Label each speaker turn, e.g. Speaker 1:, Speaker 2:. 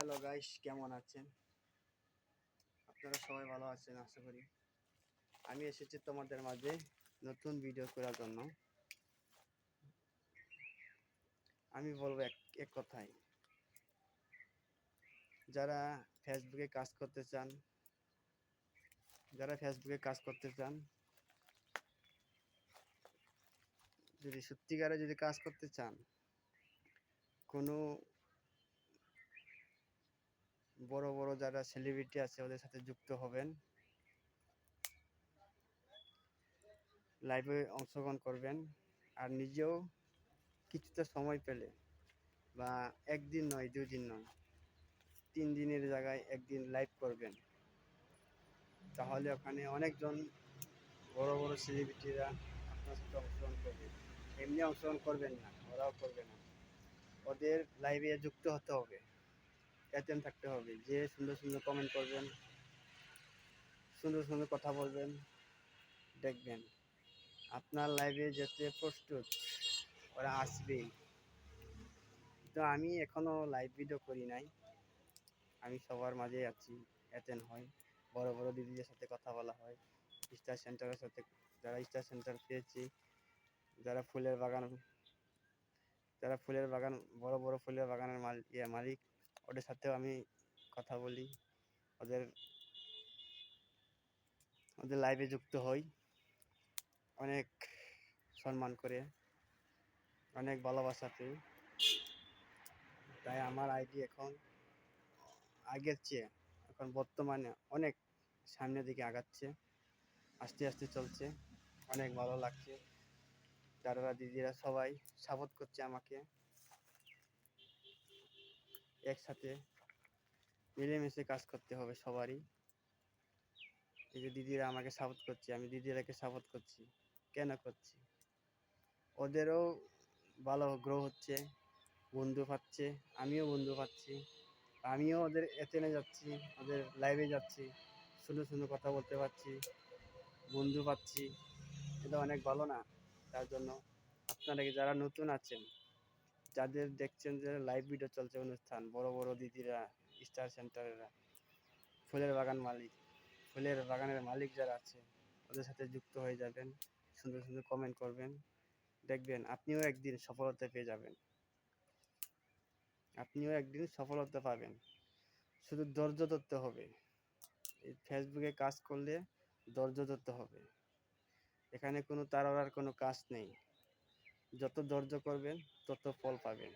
Speaker 1: Hello guys, কেমন আছেন? আপনারা সবাই ভালো আছেন আশা করি। আমি এসেছি তোমাদের মাঝে নতুন ভিডিও করার জন্য। আমি বলবো এক কথায়, যারা ফেসবুকে কাজ করতে চান, যদি সত্যিকারে কাজ করতে চান, কোনো বড় বড় যারা সেলিব্রিটি আছে ওদের সাথে যুক্ত হবেন, লাইভে অংশগ্রহণ করবেন, আর নিজেও কিছুটা সময় পেলে, বা একদিন নয়, 2 দিন নয়, 3 দিনের জায়গায় একদিন লাইভ করবেন। তাহলে ওখানে অনেকজন বড় বড় সেলিব্রিটিরা আপনার সাথে অংশগ্রহণ করবে। এমনি অংশগ্রহণ করবেন না, ওরাও করবে না, ওদের লাইভে যুক্ত হতে হবে, অ্যাটেন্ড থাকতে হবে, যে সুন্দর সুন্দর কমেন্ট করবেন, সুন্দর সুন্দর কথা বলবেন, দেখবেন আপনার লাইভে যেতে প্রস্তুত, ওরা আসবেই। তো আমি এখনো লাইভ ভিডিও করি নাই, আমি সবার মাঝে আছি, অ্যাটেন্ড হয়, বড় বড় দিদিদের সাথে কথা বলা হয়, স্টার সেন্টারের সাথে, যারা স্টার সেন্টার পেয়েছি, যারা ফুলের বাগান বড় বড় ফুলের বাগানের মালিক, ওদের সাথেও আমি কথা বলি, ওদের ওদের লাইভে যুক্ত হই, অনেক সম্মান করে, অনেক ভালোবাসা পেয়ে। তাই আমার আইডি এখন আগের চেয়ে এখন বর্তমানে অনেক সামনের দিকে আগাচ্ছে, আস্তে আস্তে চলছে, অনেক ভালো লাগছে। দাদারা দিদিরা সবাই সাপোর্ট করছে আমাকে, একসাথে মিলেমিশে কাজ করতে হবে সবারই। এই যে দিদিরা আমাকে সাপোর্ট করছে, আমি দিদিরাকে সাপোর্ট করছি। কেন করছি? ওদেরও ভালো গ্রো হচ্ছে, বন্ধু পাচ্ছে, আমিও বন্ধু পাচ্ছি, আমিও ওদের এতেনে যাচ্ছি, ওদের লাইভে যাচ্ছি, সুন্দর সুন্দর কথা বলতে পারছি, বন্ধু পাচ্ছি। এটা অনেক ভালো না? তার জন্য আপনারা যারা নতুন আছেন, যাদের দেখছেন যে লাইভ ভিডিও চলছে, অনুষ্ঠান, বড় বড় দিদিরা, স্টার সেন্টারেরা, ফুলের বাগানের মালিক যারা আছে, ওদের সাথে যুক্ত হয়ে যাবেন, সুন্দর সুন্দর কমেন্ট করবেন, দেখবেন আপনিও একদিন সফলতা পেয়ে যাবেন, আপনিও একদিন সফলতা পাবেন। শুধু ধৈর্য ধরতে হবে। এই ফেসবুকে কাজ করলে ধৈর্য ধরতে হবে, এখানে কোনো তাড়াহুড়ার কোনো কাজ নেই। যত ধৈর্য করবেন তত ফল পাবেন।